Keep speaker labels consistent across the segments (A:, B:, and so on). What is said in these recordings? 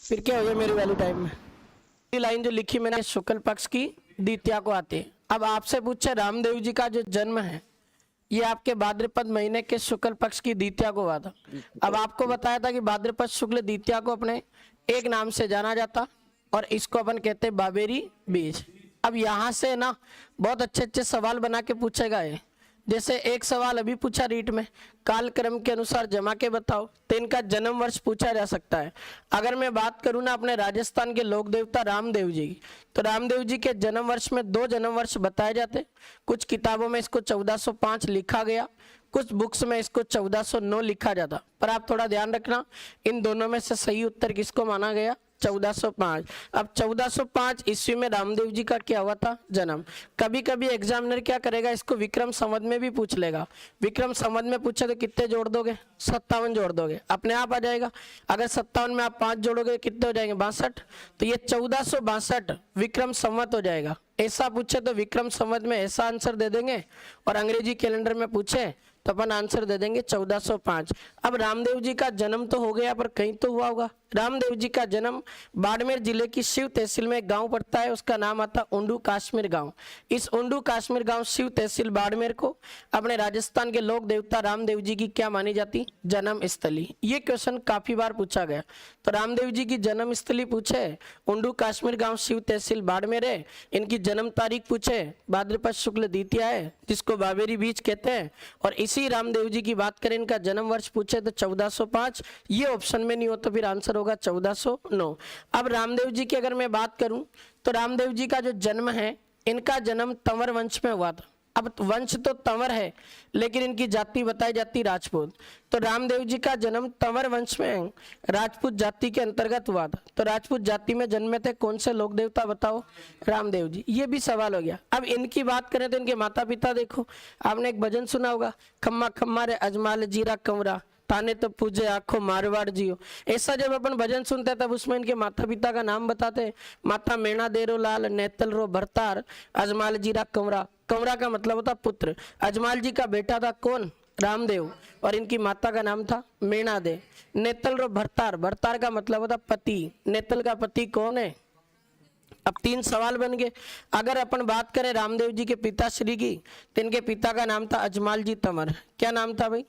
A: फिर क्या हो गया मेरी वाली टाइम में, ये लाइन जो लिखी मैंने शुक्ल पक्ष की द्वितीया को आती है। अब आपसे पूछे रामदेव जी का जो जन्म है ये आपके भाद्रपद महीने के शुक्ल पक्ष की द्वितीया को हुआ था। अब आपको बताया था कि भाद्रपद शुक्ल द्वितीया को अपने एक नाम से जाना जाता और इसको अपन कहते हैं बाबेरी बीज। अब यहाँ से ना बहुत अच्छे अच्छे सवाल बना के पूछेगा ये। जैसे एक सवाल अभी पूछा रीट में, कालक्रम के अनुसार जमा के बताओ, तो इनका जन्म वर्ष पूछा जा सकता है। अगर मैं बात करूं ना अपने राजस्थान के लोक देवता रामदेव जी की, तो रामदेव जी के जन्म वर्ष में 2 जन्म वर्ष बताए जाते। कुछ किताबों में इसको 1405 लिखा गया, कुछ बुक्स में इसको 1409 लिखा जाता। पर आप थोड़ा ध्यान रखना इन दोनों में से सही उत्तर किसको माना गया, 1405। अब 1405 ईस्वी में रामदेव जी का क्या हुआ था, जन्म। कभी कभी एग्जामिनर क्या करेगा, इसको विक्रम संवत में भी पूछ लेगा। विक्रम संवत में पूछे तो कितने जोड़ दोगे, 57 जोड़ दोगे, अपने आप आ जाएगा। अगर 57 में आप 5 जोड़ोगे कितने हो जाएंगे, 62। तो ये 1462 विक्रम संवत हो जाएगा। ऐसा पूछे तो विक्रम संवत में ऐसा आंसर दे देंगे, और अंग्रेजी कैलेंडर में पूछे तो अपन आंसर दे देंगे 1405। अब रामदेव जी का जन्म तो हो गया, पर कहीं तो हुआ होगा। रामदेव जी का जन्म बाड़मेर जिले की शिव तहसील में एक गांव पड़ता है, उसका नाम आता उंडू काश्मीर गांव। इस उंडू काश्मीर गांव शिव तहसील बाड़मेर को अपने राजस्थान के लोक देवता रामदेव जी की क्या मानी जाती, जन्म स्थली। ये क्वेश्चन काफी बार पूछा गया। तो रामदेव जी की जन्म स्थली पूछे उंडू काश्मीर गांव शिव तहसील बाड़मेर है। इनकी जन्म तारीख पूछे भाद्रपद शुक्ल द्वितीया है, जिसको बाबेरी बीज कहते हैं। और इसी रामदेव जी की बात करें, इनका जन्म वर्ष पूछे तो 1405। ये ऑप्शन में नहीं हो तो फिर आंसर होगा 1409। अब रामदेव जी की अगर मैं बात करूं तो रामदेव जी का जो जन्म है, इनका जन्म तंवर वंश में हुआ था। अब वंश तो तंवर है, लेकिन इनकी जाति बताई जाती राजपूत। तो रामदेव जी का जन्म तंवर वंश में राजपूत जाति के अंतर्गत हुआ था। तो राजपूत जाति में जन्मे थे कौन से लोक देवता, बताओ, रामदेव जी। ये भी सवाल हो गया। अब इनकी बात करें तो इनके माता पिता देखो, आपने एक भजन सुना होगा, खम्मा खम्मा रे अजमाल जीरा कंवरा, ताने तो पूजे आखो मारवाड़ जियो। ऐसा जब अपन भजन सुनते हैं तब उसमें इनके माता पिता का नाम बताते हैं। माता मेणा देरो लाल नेतल रो भरतार, अजमाल जीरा कंवरा। कंवरा का मतलब होता पुत्र। अजमाल जी का बेटा था कौन, रामदेव, और इनकी माता का नाम था मेणा दे। नेतल रो भरतार, भरतार का मतलब होता पति। नेतल का पति कौन है। अब 3 सवाल बन गए। अगर अपन बात करें रामदेव जी के पिता श्री की, तो इनके पिता का नाम था अजमाल जी तंवर। क्या नाम था भाई,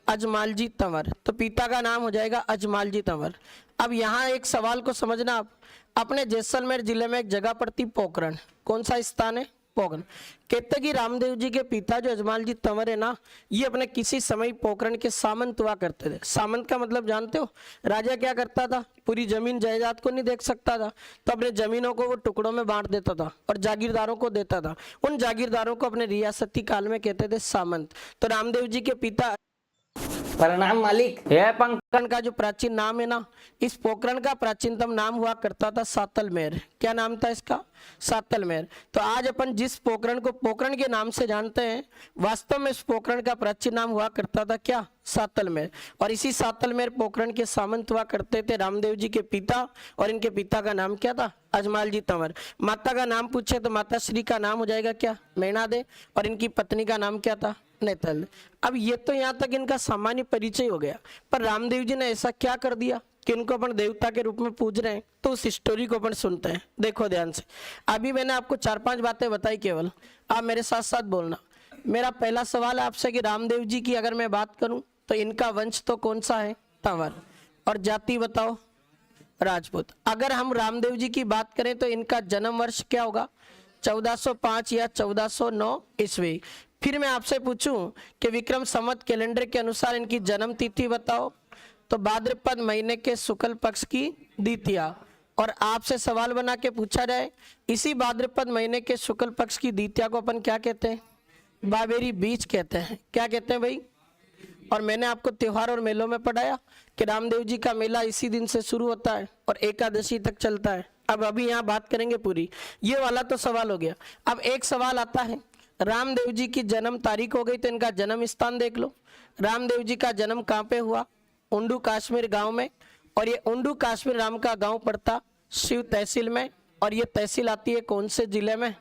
A: अजमाल जी तंवर। तो पिता का नाम हो जाएगा अजमाल जी तंवर। अब यहाँ एक सवाल को समझना आप, अपने जैसलमेर जिले में एक जगह पड़ती पोखरण, कौन सा स्थान है, पोखरण। कहते कि रामदेव जी के पिता जो अजमाल जी तंवर है ना, ये अपने किसी समय पोखरण के सामंत हुआ करते थे। सामंत का मतलब जानते हो, राजा क्या करता था, पूरी जमीन जायदाद को नहीं देख सकता था, तो अपने जमीनों को वो टुकड़ों में बांट देता था और जागीरदारों को देता था। उन जागीरदारों को अपने रियासती काल में कहते थे सामंत। तो रामदेव जी के पिता
B: प्रणाम मालिक। है
A: पोखरण का जो प्राचीन नाम है ना, इस पोखरण का प्राचीनतम नाम हुआ करता था सातलमेर। क्या नाम था इसका, सातलमेर। तो आज अपन जिस पोखरण को पोखरण के नाम से जानते हैं, वास्तव में इस पोखरण का प्राचीन नाम हुआ करता था क्या, सातलमेर। और इसी सातलमेर पोखरण के सामंत हुआ करते थे रामदेव जी के पिता, और इनके पिता का नाम क्या था, अजमाल जी तंवर। माता का नाम पूछे तो माता श्री का नाम हो जाएगा क्या, मेणा दे, और इनकी पत्नी का नाम क्या था, नेतल। अब ये तो यहाँ तक इनका सामान्य परिचय हो गया। पर रामदेव जी ने ऐसा क्या कर दिया कि इनको अपन देवता के रूप में पूज रहे हैं, तो उस स्टोरी को अपन सुनते हैं। देखो ध्यान से, अभी मैंने आपको 4-5 बातें बताई केवल, आप मेरे साथ साथ बोलना। मेरा पहला सवाल है आपसे कि रामदेव जी की अगर मैं बात करूं तो इनका वंश तो कौन सा है, तंवर, और जाति बताओ, राजपूत। अगर हम रामदेव जी की बात करें तो इनका जन्म वर्ष क्या होगा, 1405 या 1409 ईस्वी। फिर मैं आपसे पूछूं कि विक्रम संवत कैलेंडर के अनुसार इनकी जन्म तिथि बताओ, तो भाद्रपद महीने के शुक्ल पक्ष की द्वितीया। और आपसे सवाल बना के पूछा जाए, इसी भाद्रपद महीने के शुक्ल पक्ष की द्वितीया को अपन क्या कहते हैं, बाबेरी बीज कहते हैं। क्या कहते हैं भाई। और मैंने आपको त्योहार और मेलों में पढ़ाया कि रामदेव जी का मेला इसी दिन से शुरू होता है और एकादशी तक चलता है। अब अभी यहाँ बात करेंगे पूरी, ये वाला तो सवाल हो गया। अब एक सवाल आता है, रामदेव जी की जन्म तारीख हो गई तो इनका जन्म स्थान देख लो। रामदेव जी का जन्म कहाँ पे हुआ, उंडू काश्मीर गांव में। और ये उंडू काश्मीर नाम का गांव पड़ता शिव तहसील में, और ये तहसील आती है कौन से जिले में,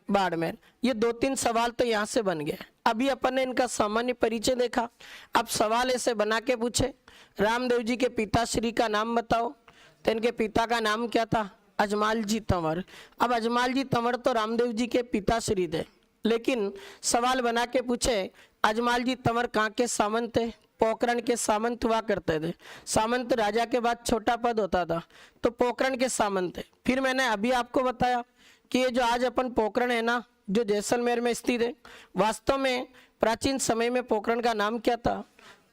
A: बाड़मेर। ये 2-3 सवाल तो यहाँ से बन गए। अभी अपन ने इनका सामान्य परिचय देखा। अब सवाल ऐसे बना के पूछे, रामदेव जी के पिताश्री का नाम बताओ, तो इनके पिता का नाम क्या था? अजमाल जी तंवर। अब अजमाल जी तंवर तो रामदेव जी के पिताश्री थे, लेकिन सवाल बना के पूछे अजमाल जी तंवर कहाँ के सामंत थे? पोखरण के सामंत हुआ करते थे। सामंत राजा के बाद छोटा पद होता था, तो पोखरण के सामंत थे। फिर मैंने अभी आपको बताया कि ये जो आज अपन पोखरण है ना, जो जैसलमेर में स्थित है, वास्तव में प्राचीन समय में पोखरण का नाम क्या था?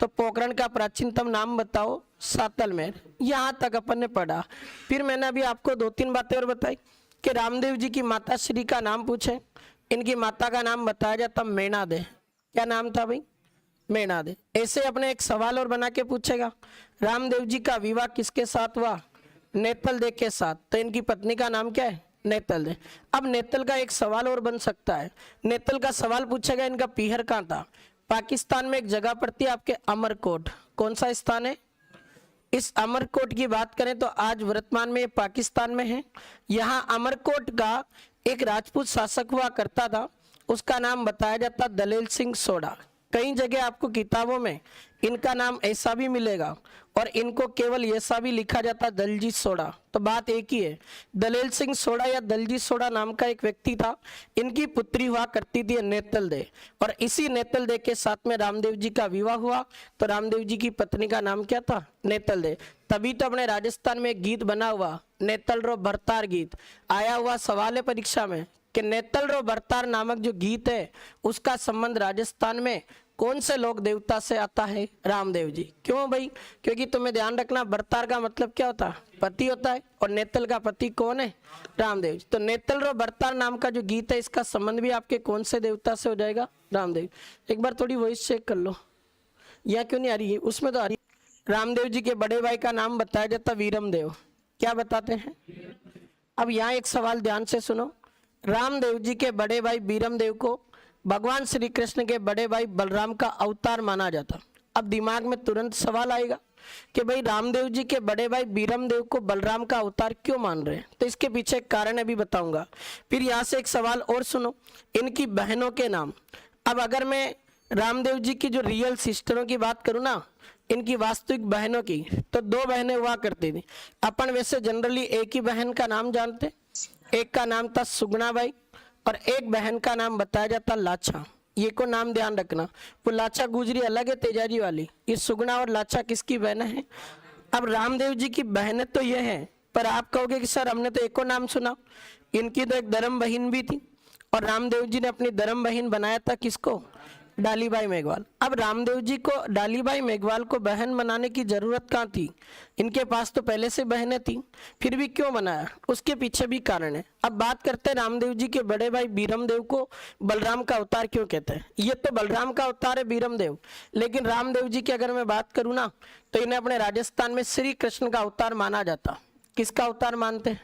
A: तो पोखरण का प्राचीनतम नाम बताओ, सातलमेर। यहाँ तक अपन ने पढ़ा। फिर मैंने अभी आपको 2-3 बातें और बताई कि रामदेव जी की माता श्री का नाम पूछे, इनकी माता का नाम बताया जाता मेणा दे। क्या नाम था भाई? मेणा दे। ऐसे अपने एक सवाल और बना के पूछेगा, रामदेव जी का विवाह किसके साथ हुआ? नेतल दे के साथ। तो इनकी पत्नी का नाम क्या है? नेतल दे। अब नेतल का एक सवाल और बन सकता है। नेतल का सवाल पूछेगा इनका पीहर कहाँ था? पाकिस्तान में एक जगह पड़ती है आपके अमरकोट। कौन सा स्थान है? इस अमरकोट की बात करें तो आज वर्तमान में ये पाकिस्तान में है। यहाँ अमरकोट का एक राजपूत शासक हुआ करता था, उसका नाम बताया जाता दलेल सिंह सोढ़ा। कई जगह आपको किताबों में इनका नाम ऐसा भी मिलेगा और इनको केवल ऐसा भी लिखा जाता दलजीत सोढ़ा। तो बात एक ही है, दलेल सिंह सोढ़ा या दलजीत सोढ़ा नाम का एक व्यक्ति था। इनकी पुत्री हुआ करती थी नेतल दे, और इसी नेतल दे के साथ में रामदेव जी का विवाह हुआ। तो रामदेव जी की पत्नी का नाम क्या था? नेतल दे। तभी तो अपने राजस्थान में एक गीत बना हुआ, नेतल रो भरतार गीत। आया हुआ सवाल है परीक्षा में कि नेतल रो भरतार नामक जो गीत है, उसका संबंध राजस्थान में कौन से लोक देवता से आता है? रामदेव जी। क्यों भाई? क्योंकि तुम्हें ध्यान रखना, भरतार का मतलब क्या होता है? पति होता है, और नेतल का पति कौन है? रामदेव जी। तो नेतल रो भरतार नाम का जो गीत है, इसका संबंध भी आपके कौन से देवता से हो जाएगा? रामदेव। एक बार थोड़ी वॉइस चेक कर लो, या क्यों नहीं आ रही है? उसमें तो आ रही है। रामदेव जी के बड़े भाई का नाम बताया जाता वीरम देव। क्या बताते हैं? अब यहाँ एक सवाल ध्यान से सुनो। रामदेव जी के बड़े भाई वीरम देव को भगवान श्री कृष्ण के बड़े भाई बलराम का अवतार माना जाता। अब दिमाग में तुरंत सवाल आएगा कि भाई रामदेव जी के बड़े भाई वीरम देव को बलराम का अवतार क्यों मान रहे हैं? तो इसके पीछे एक कारण अभी बताऊंगा। फिर यहाँ से एक सवाल और सुनो, इनकी बहनों के नाम। अब अगर मैं रामदेव जी की जो रियल सिस्टरों की बात करूँ ना, इनकी वास्तविक बहनों की, तो 2 बहनें हुआ करती थी। अपन वैसे जनरली एक ही बहन का नाम जानते, एक का नाम था सुगना बाई और एक बहन का नाम बताया जाता लाछा। ये को नाम ध्यान रखना, वो लाछा गुजरी अलग है तेजाजी वाली, ये सुगना और लाछा किसकी बहन है? अब रामदेव जी की बहनें तो ये है, पर आप कहोगे कि सर हमने तो एक को नाम सुना। इनकी तो एक धर्म बहन भी थी, और रामदेव जी ने अपनी धर्म बहन बनाया था किसको? डालीबाई मेघवाल। अब रामदेव जी को डालीबाई मेघवाल को बहन बनाने की जरूरत कहाँ थी? इनके पास तो पहले से बहनें थी, फिर भी क्यों बनाया? उसके पीछे भी कारण है। अब बात करते हैं रामदेव जी के बड़े भाई बीरम देव को बलराम का अवतार क्यों कहते हैं? ये तो बलराम का अवतार है बीरम देव, लेकिन रामदेव जी की अगर मैं बात करूँ ना, तो इन्हें अपने राजस्थान में श्री कृष्ण का अवतार माना जाता। किसका अवतार मानते हैं?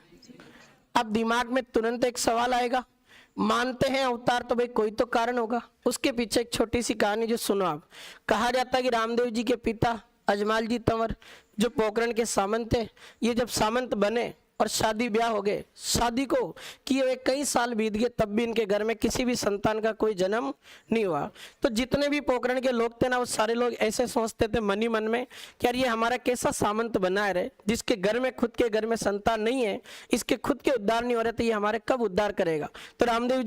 A: अब दिमाग में तुरंत एक सवाल आएगा, मानते हैं अवतार तो भाई कोई तो कारण होगा। उसके पीछे एक छोटी सी कहानी जो सुनो आप। कहा जाता है कि रामदेव जी के पिता अजमाल जी तंवर जो पोखरण के सामंत थे, ये जब सामंत बने और शादी ब्याह हो गए, शादी को किए हुए कई साल बीत गए, तब भी इनके घर में किसी भी संतान का कोई जन्म नहीं हुआ। तो जितने भी पोखरण के लोग थे ना, वो सारे लोग ऐसे सोचते थे मन ही मन में कि यार ये हमारा कैसा सामंत बनाए रहे, जिसके घर में खुद के घर में संतान नहीं है, इसके खुद के उद्धार नहीं हो रहे, तो ये हमारे कब उद्धार करेगा? तो रामदेव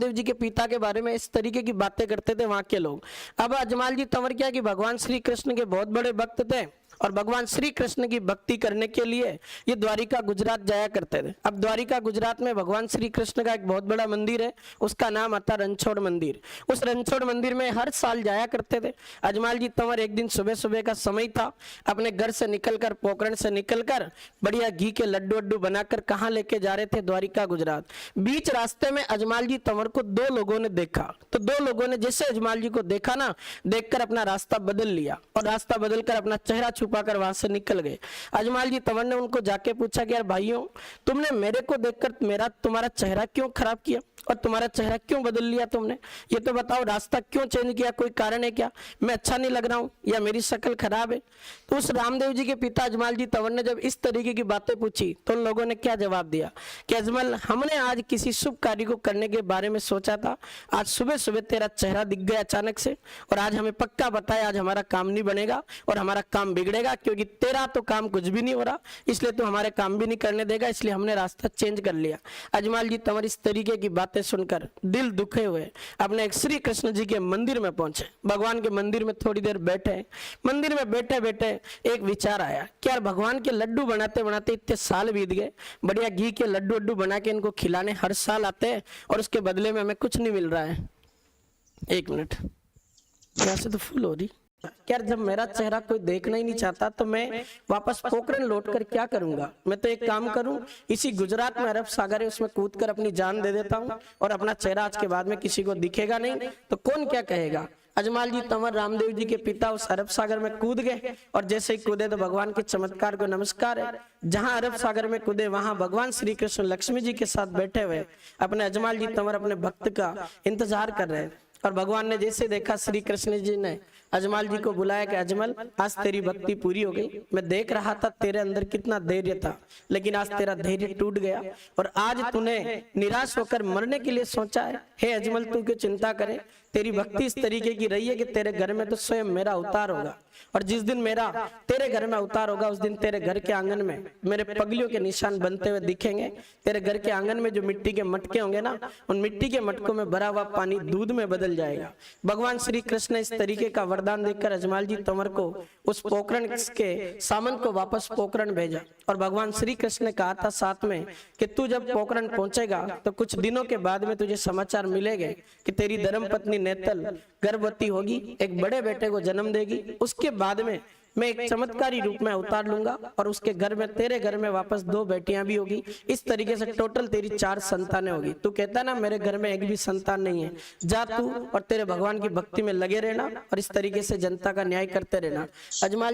A: जी के पिता के बारे में इस तरीके की बातें करते थे वहाँ के लोग। अब अजमाल जी तंवर क्या कि भगवान श्री कृष्ण के बहुत बड़े भक्त थे, और भगवान श्री कृष्ण की भक्ति करने के लिए ये द्वारिका गुजरात जाया करते थे। अब द्वारिका गुजरात में भगवान श्री कृष्ण का एक बहुत बड़ा मंदिर है, उसका नाम आता रणछोड़ मंदिर। उस रणछोड़ मंदिर में हर साल जाया करते थे। अजमाल जी तंवर एक दिन सुबह सुबह का समय था, अपने घर से निकलकर, पोखरण से निकलकर बढ़िया घी के लड्डू वड्डू बनाकर कहाँ लेके जा रहे थे? द्वारिका गुजरात। बीच रास्ते में अजमाल जी तंवर को 2 लोगों ने देखा। तो 2 लोगों ने जैसे अजमाल जी को देखा ना, देखकर अपना रास्ता बदल लिया, और रास्ता बदलकर अपना चेहरा छुपाकर वहां से निकल गए। अजमाल जी तंवर ने उनको जाके पूछा कि यार भाइयों, तुमने मेरे को देखकर तुम्हारा चेहरा क्यों खराब किया, और तुम्हारा चेहरा क्यों बदल लिया तुमने? ये तो बताओ, रास्ता क्यों चेंज किया? कोई कारण है क्या? मैं अच्छा नहीं लग रहा हूँ, या मेरी शक्ल खराब है? तो उस रामदेव जी के पिता अजमाल जी तंवर ने जब इस तरीके की बातें पूछी, तो उन लोगों ने क्या जवाब दिया कि अजमल, हमने आज किसी शुभ कार्य को करने के बारे में सोचा था, आज सुबह सुबह तेरा चेहरा दिख गया अचानक से, और आज हमें पक्का बताया आज हमारा काम नहीं बनेगा और हमारा काम बिगड़ बिगड़ेगा, क्योंकि तेरा तो काम कुछ भी नहीं हो रहा, इसलिए तू हमारे काम भी नहीं करने देगा, इसलिए हमने रास्ता चेंज कर लिया। अजमल जी तुम्हारी इस तरीके की बातें सुनकर दिल दुखे हुए अपने एक श्री कृष्ण जी के मंदिर में पहुंचे। भगवान के मंदिर में थोड़ी देर बैठे। मंदिर में बैठे बैठे एक विचार आया कि यार भगवान के लड्डू बनाते बनाते इतने साल बीत गए, बढ़िया घी के लड्डू वड्डू बना के इनको खिलाने हर साल आते हैं और उसके बदले में हमें कुछ नहीं मिल रहा है। एक मिनट, यहाँ से तो फुल हो रही यार, जब मेरा चेहरा कोई देखना ही नहीं चाहता तो मैं वापस पोखरण लौट कर क्या करूंगा। मैं तो एक काम करूं, इसी गुजरात में अरब सागर है उसमें कूद कर अपनी जान दे देता हूं और अपना चेहरा आज के बाद में किसी को दिखेगा नहीं तो कौन क्या कहेगा। अजमल जी तंवर रामदेव जी के पिता उस अरब सागर में कूद गए और जैसे ही कूदे तो भगवान के चमत्कार को नमस्कार है। जहां अरब सागर में कूदे वहां भगवान श्री कृष्ण लक्ष्मी जी के साथ बैठे हुए अपने अजमल जी तंवर अपने भक्त का इंतजार कर रहे हैं। और भगवान ने जैसे देखा, श्री कृष्ण जी ने अजमल जी को बुलाया कि अजमल आज तेरी भक्ति पूरी हो गई। मैं देख रहा था तेरे अंदर कितना धैर्य था, लेकिन आज तेरा धैर्य टूट गया और आज तूने निराश होकर मरने के लिए सोचा है। हे अजमल तू क्यों चिंता करे, तेरी भक्ति इस तरीके की रही है कि तेरे घर में तो स्वयं मेरा अवतार होगा और जिस दिन मेरा तेरे घर में अवतार होगा उस दिन तेरे घर के आंगन में मेरे पगलियों के निशान बनते हुए दिखेंगे। तेरे घर के आंगन में जो मिट्टी के मटके होंगे ना, उन मिट्टी के मटकों में भरा हुआ पानी दूध में बदल जाएगा। भगवान श्री कृष्ण ने इस तरीके का वरदान देकर अजमल जी तंवर को उस पोखरण के सामंत को वापस पोखरण भेजा और भगवान श्री कृष्ण ने कहा था साथ में कि तू जब पोखरण पहुंचेगा तो कुछ दिनों के बाद में तुझे समाचार मिलेंगे कि तेरी धर्मपत्नी नेतल गर्भवती होगी, एक बड़े बेटे को जन्म देगी। उसके बाद में मैं एक चमत्कारी रूप में अवतार लूंगा और उसके घर में तेरे घर में वापस 2 बेटियां भी होगी। इस तरीके से टोटल तेरी 4 संतानें होगी। तू कहता ना मेरे घर में एक भी संतान नहीं है, जा तू और तेरे भगवान की भक्ति में लगे रहना और इस तरीके से जनता का न्याय करते रहना। अजमल